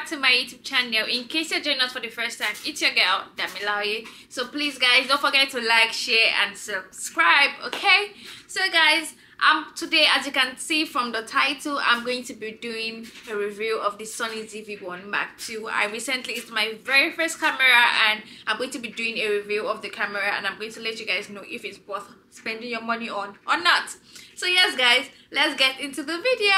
back to my YouTube channel. In case you're joining us for the first time, it's your girl Damilaye. So please guys, don't forget to like, share and subscribe. Okay, so guys, today, as you can see from the title, I'm going to be doing a review of the Sony ZV-1 Mark II. It's my very first camera, and I'm going to be doing a review of the camera, and I'm going to let you guys know if it's worth spending your money on or not. So yes guys, let's get into the video.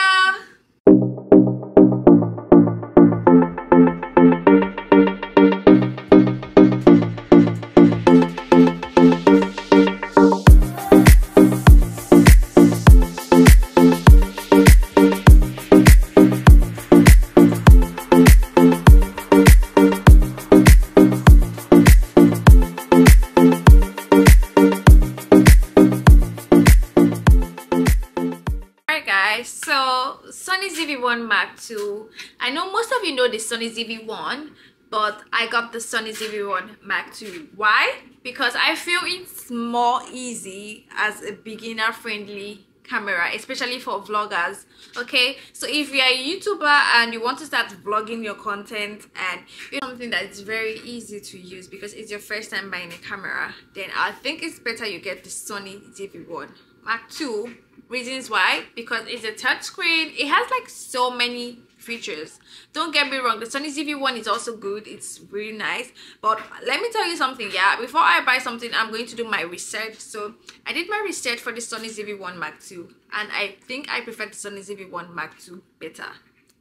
So Sony ZV-1 Mark II. I know most of you know the Sony ZV-1, but I got the Sony ZV-1 Mark II. Why? Because I feel it's more easy as a beginner friendly camera, especially for vloggers. Okay, so if you're a YouTuber and you want to start vlogging your content and it's something that is very easy to use because it's your first time buying a camera, then I think it's better you get the Sony ZV-1 Mark II. Reasons why: because it's a touch screen, it has like so many features. Don't get me wrong, the Sony ZV-1 is also good, it's really nice, but let me tell you something. Yeah, before I buy something, I'm going to do my research. So I did my research for the Sony ZV-1 Mark II, and I think I prefer the Sony ZV-1 Mark II better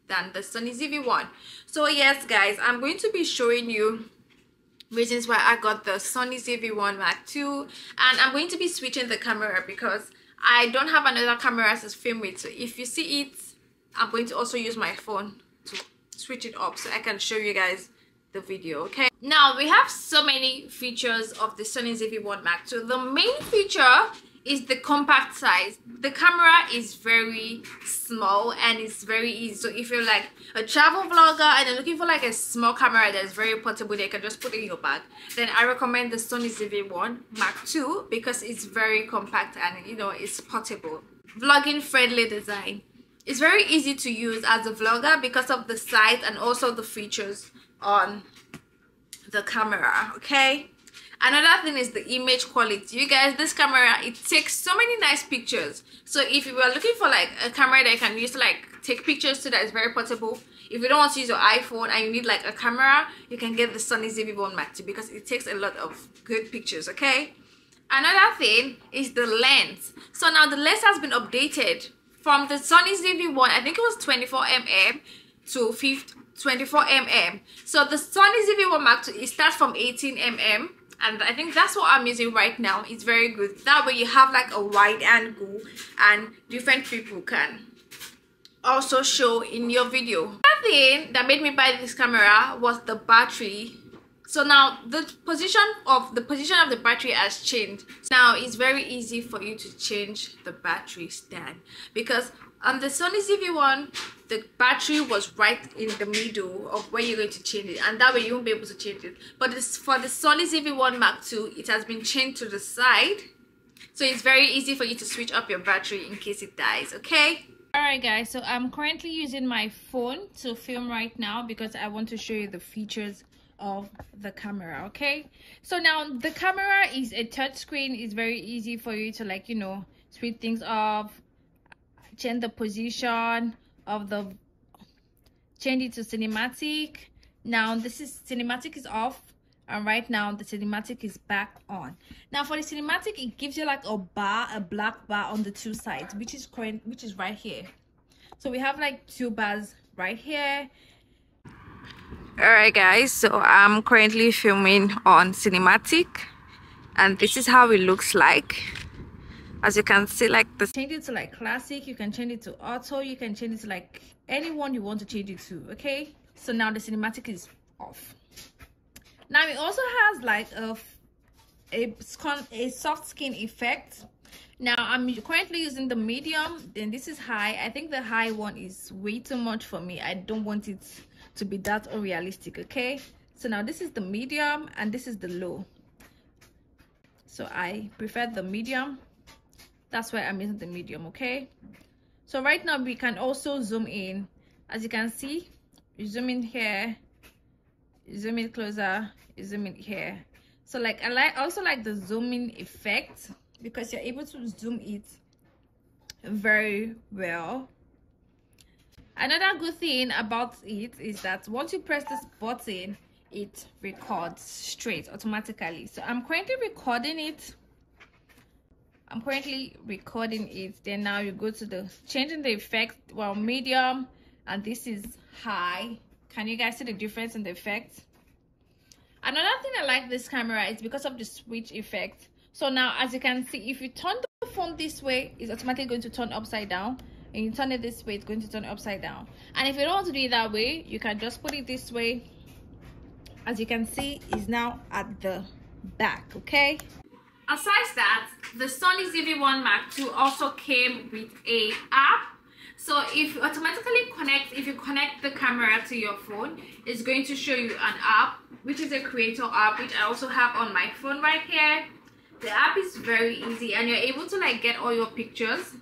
than the Sony ZV-1. So yes guys, I'm going to be showing you reasons why I got the Sony ZV-1 Mark II, and I'm going to be switching the camera because I don't have another camera to film with. So if you see it, I'm going to also use my phone to switch it up so I can show you guys the video. Okay, now we have so many features of the Sony ZV-1 Mark II. The main feature is the compact size. The camera is very small and it's very easy. So if you're like a travel vlogger and you're looking for like a small camera that's very portable that you can just put in your bag, then I recommend the Sony ZV-1 Mark II because it's very compact and it's portable. Vlogging friendly design. It's very easy to use as a vlogger because of the size and also the features on the camera. Okay, another thing is the image quality. You guys, this camera, it takes so many nice pictures. So if you are looking for like a camera that you can use to like take pictures to, that is very portable, if you don't want to use your iPhone and you need like a camera, you can get the Sony ZV-1 Mark II because it takes a lot of good pictures. Okay, another thing is the lens. So now the lens has been updated from the Sony ZV-1, I think it was 24mm to 24mm. So the Sony ZV-1 Mark II, it starts from 18mm, and I think that's what I'm using right now. It's very good. That way you have like a wide angle and different people can also show in your video. Another thing that made me buy this camera was the battery. So now the position of the battery has changed. Now it's very easy for you to change the battery stand because on the Sony ZV-1 the battery was right in the middle of where you're going to change it, and that way you won't be able to change it. But for the Sony ZV-1 Mark II, it has been changed to the side, so it's very easy for you to switch up your battery in case it dies. Okay, alright guys, so I'm currently using my phone to film right now because I want to show you the features of the camera. Okay, so now the camera is a touch screen. It's very easy for you to like speed things up, change the position of the, change it to cinematic. Now this is cinematic is off, and right now the cinematic is back on. Now for the cinematic, it gives you like a black bar on the two sides, which is right here. So we have like two bars right here. Alright guys, so I'm currently filming on cinematic, and this is how it looks like. As you can see, like change it to like classic, you can change it to auto, you can change it to like anyone you want to change it to. Okay, so now the cinematic is off. Now it also has like a soft skin effect. Now I'm currently using the medium, then this is high. I think the high one is way too much for me. I don't want it to be that unrealistic. Okay, so now this is the medium and this is the low, so I prefer the medium. That's why I'm using the medium. Okay, so right now we can also zoom in. As you can see, you zoom in here, you zoom in closer, you zoom in here. So like I also like the zooming effect because you're able to zoom it very well. Another good thing about it is that once you press this button, it records straight automatically. So I'm currently recording it. Then now you go to the changing the effect, well, medium, and this is high. Can you guys see the difference in the effect? Another thing I like this camera is because of the switch effect. So now, as you can see, if you turn the phone this way, it's automatically going to turn upside down, and you turn it this way, it's going to turn upside down. And if you don't want to do it that way, you can just put it this way. As you can see, it's now at the back. Okay, aside that, the Sony ZV-1 Mark II also came with a app. So if you connect the camera to your phone, it's going to show you an app, which is a creator app, which I also have on my phone right here. The app is very easy, and you're able to like get all your pictures.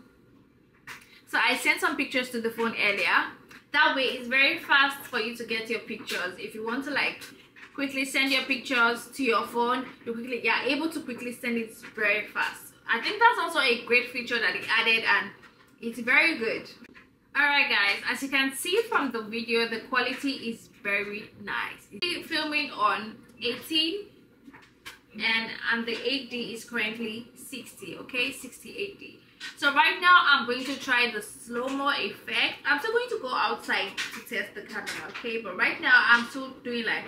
So I sent some pictures to the phone earlier. That way it's very fast for you to get your pictures. If you want to like quickly send your pictures to your phone, you're able to quickly send it very fast. I think that's also a great feature that it added, and it's very good. Alright guys, as you can see from the video, the quality is very nice. It's filming on 18 and the 8D is currently 60, okay, 60 8D. So right now I'm going to try the slow-mo effect. I'm still going to go outside to test the camera, okay, but right now I'm still doing like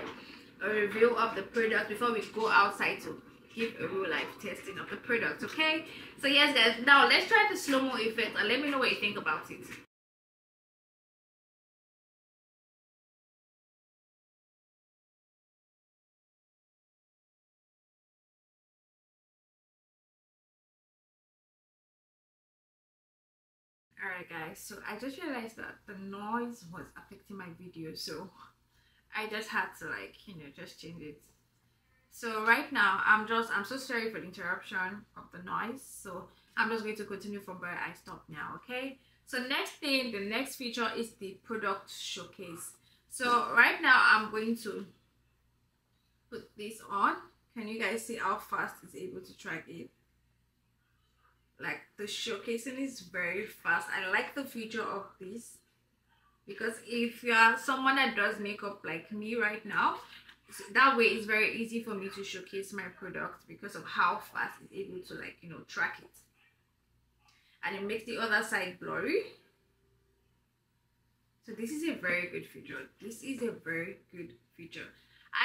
a review of the product before we go outside to give a real life testing of the product, okay? So yes guys, now let's try the slow-mo effect and let me know what you think about it. Alright guys, so I just realized that the noise was affecting my video, so I just had to like, just change it. So right now I'm so sorry for the interruption of the noise, so I'm just going to continue from where I stopped now, okay? So the next feature is the product showcase. So right now I'm going to put this on. Can you guys see how fast it's able to track it? Like the showcasing is very fast. I like the feature of this because if you are someone that does makeup like me right now, that way it's very easy for me to showcase my product because of how fast it's able to like track it, and it makes the other side blurry. So this is a very good feature.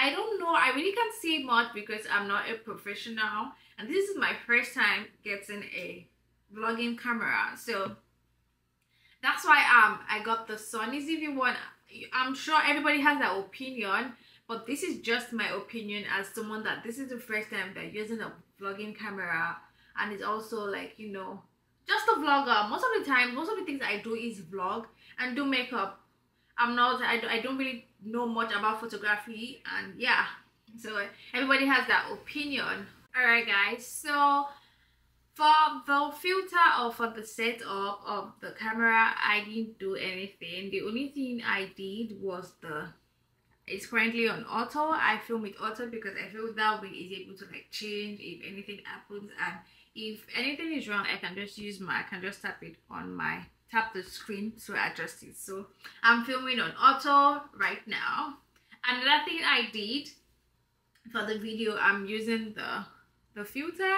I don't know, I really can't say much because I'm not a professional and this is my first time getting a vlogging camera, so that's why I got the Sony ZV-1. I'm sure everybody has their opinion, but this is just my opinion as someone that this is the first time they're using a vlogging camera, and it's also like just a vlogger. Most of the things I do is vlog and do makeup. I don't really know much about photography, and yeah, so everybody has that opinion. Alright guys, so for the filter or for the setup of the camera, I didn't do anything. The only thing I did was it's currently on auto. I film with auto because I feel that way is able to like change if anything happens, and if anything is wrong I can just tap the screen to adjust it. So I'm filming on auto right now. Another thing I did for the video, I'm using the filter.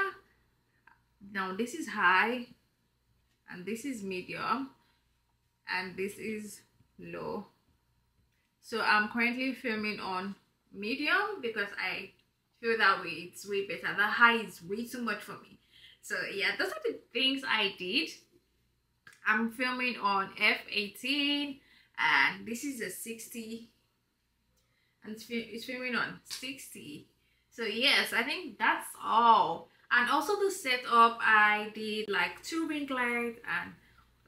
Now this is high and this is medium and this is low. So I'm currently filming on medium because I feel that way it's way better. The high is way too much for me. So yeah, those are the things I did. I'm filming on f18 and this is a 60 and it's filming on 60. So yes, I think that's all. And also the setup, I did like 2 ring lights and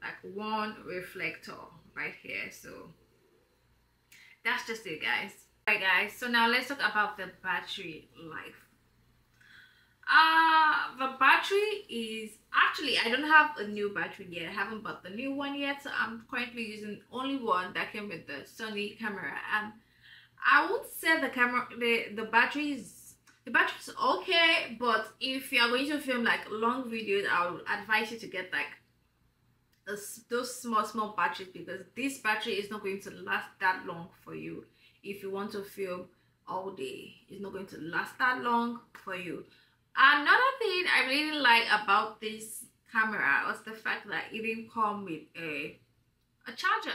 like 1 reflector right here. So that's just it guys. Alright guys, so now let's talk about the battery life. The battery is actually, I don't have a new battery yet. I haven't bought the new one yet, so I'm currently using only one that came with the Sony camera. And I won't say the camera, the battery is okay, but if you are going to film like long videos, I would advise you to get like those small batteries, because this battery is not going to last that long for you. If you want to film all day, it's not going to last that long for you. Another thing I really like about this camera was the fact that it didn't come with a charger.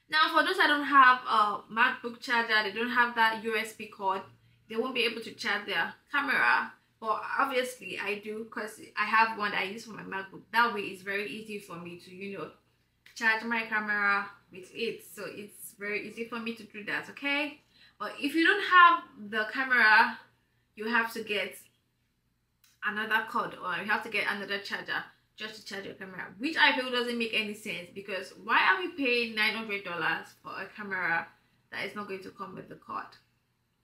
Now, for those that don't have a MacBook charger, they don't have that USB cord, they won't be able to charge their camera. But obviously I do, because I have one that I use for my MacBook. That way it's very easy for me to, you know, charge my camera with it. So it's very easy for me to do that, okay? But if you don't have the camera, you have to get another cord, or you have to get another charger just to charge your camera, which I feel doesn't make any sense, because why are we paying $900 for a camera that is not going to come with the cord?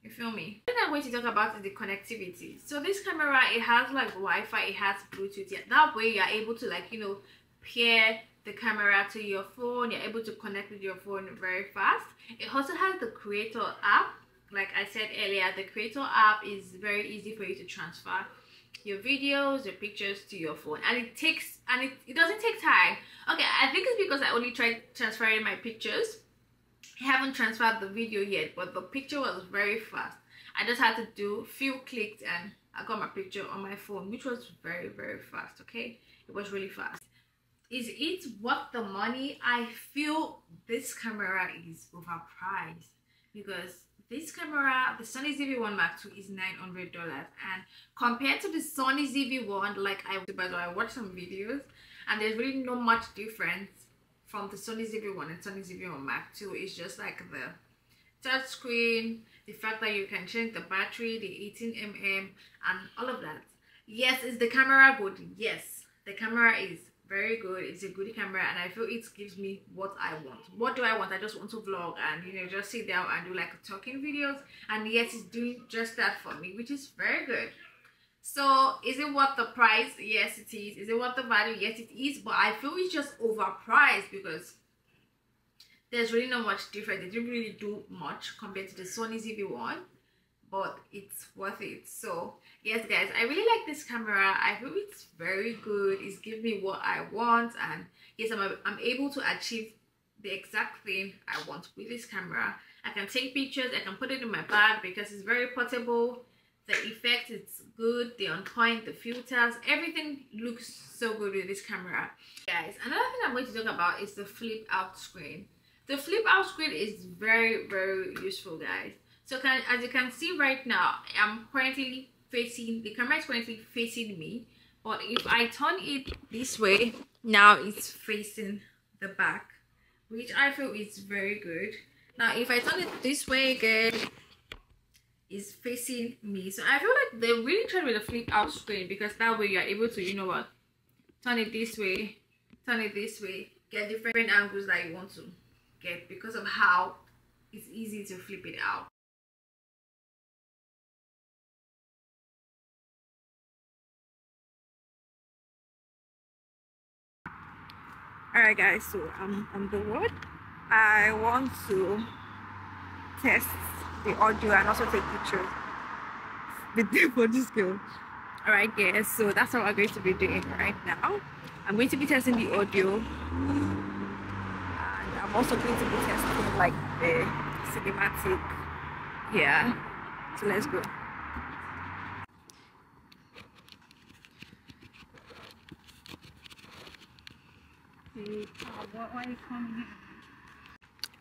You feel me? The thing I'm going to talk about is the connectivity. So this camera, it has like Wi-Fi, it has Bluetooth. Yeah, that way you're able to, like, you know, pair the camera to your phone. You're able to connect with your phone very fast. It also has the Creator app. Like I said earlier, the Creator app is very easy for you to transfer your videos, your pictures to your phone, and it doesn't take time. Okay, I think it's because I only tried transferring my pictures. I haven't transferred the video yet, but the picture was very fast. I just had to do a few clicks and I got my picture on my phone, which was very fast. Okay, it was really fast. Is it worth the money? I feel this camera is overpriced, because this camera, the Sony ZV-1 Mark II, is $900, and compared to the Sony ZV-1, like I watched some videos, and there's really not much difference from the Sony ZV-1 and Sony ZV-1 Mark II. It's just like the touch screen, the fact that you can change the battery, the 18mm, and all of that. Yes, is the camera good? Yes, the camera is very good. It's a good camera, and I feel it gives me what I want. What do I want? I just want to vlog and, you know, just sit down and do like talking videos, and yes, it's doing just that for me, which is very good. So is it worth the price? Yes, it is. Is it worth the value? Yes, it is. But I feel it's just overpriced, because there's really not much difference. They didn't really do much compared to the Sony ZV-1, but it's worth it. So yes, guys, I really like this camera. I feel it's very good. It's giving me what I want, and yes, I'm able to achieve the exact thing I want with this camera. I can take pictures, I can put it in my bag because it's very portable. The effect, it's good, the on point, the filters, everything looks so good with this camera. Guys, another thing I'm going to talk about is the flip out screen. The flip out screen is very useful, guys. So as you can see right now, I'm currently facing, the camera is currently facing me, but if I turn it this way, now it's facing the back, which I feel is very good. Now if I turn it this way again, is facing me. So I feel like they really tried with the flip out screen, because that way you are able to, you know what, turn it this way, turn it this way, get different angles that you want to get, because of how it's easy to flip it out. Alright guys, so I'm on the road. I want to test the audio and also take pictures with the body skill. Alright guys, so that's what we're going to be doing right now. I'm going to be testing the audio, and I'm also going to be testing like the cinematic. Yeah, so let's go.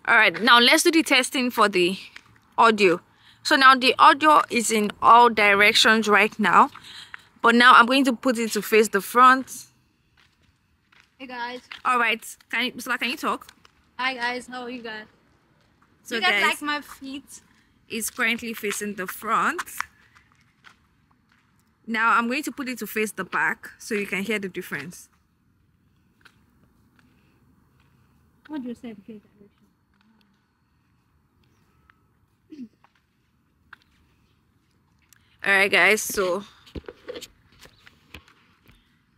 Alright, now let's do the testing for the audio. So now the audio is in all directions right now, but now I'm going to put it to face the front. Hey guys. Alright, can you talk? Hi guys, how are you guys? So you guys guys, like my feet? It's currently facing the front. Now I'm going to put it to face the back so you can hear the difference. What do you say? Okay, Alright guys, so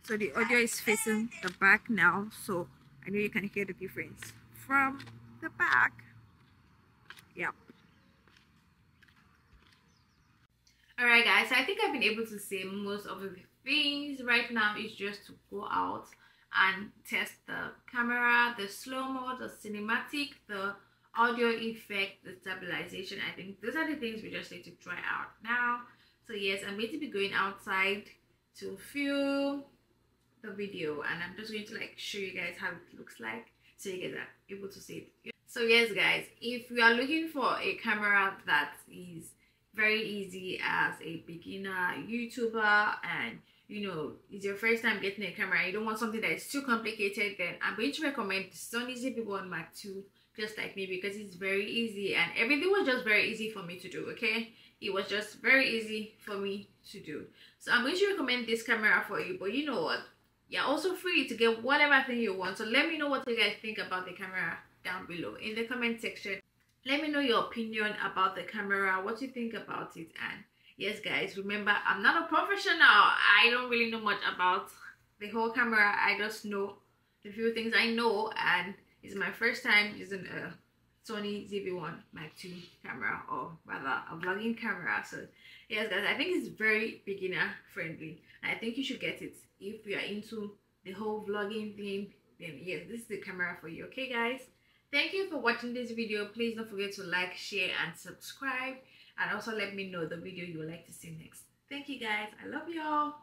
So the audio is facing the back now, so I know you can hear the difference from the back. Yeah. Alright guys, so I think I've been able to say most of the things. Right now is just to go out and test the camera, the slow-mo, the cinematic, the audio effect, the stabilization. I think those are the things we just need to try out now. So yes, I'm going to be going outside to film the video, and I'm just going to like show you guys how it looks like so you guys are able to see it. So yes guys, if you are looking for a camera that is very easy as a beginner YouTuber, and you know it's your first time getting a camera and you don't want something that is too complicated, then I'm going to recommend the Sony ZV-1 Mark II, just like me, because it's very easy and everything was just very easy for me to do. Okay, it was just very easy for me to do. So I'm going to recommend this camera for you, but you know what, you're also free to get whatever thing you want. So let me know what you guys think about the camera down below in the comment section. Let me know your opinion about the camera, what you think about it. And yes guys, remember, I'm not a professional. I don't really know much about the whole camera. I just know the few things I know, and it's my first time using a Sony ZV-1 Mark II camera, or rather a vlogging camera. So yes guys, I think it's very beginner friendly. I think you should get it if you are into the whole vlogging thing. Then yes, this is the camera for you. Okay guys, thank you for watching this video. Please don't forget to like, share and subscribe, and also let me know the video you would like to see next. Thank you guys, I love y'all.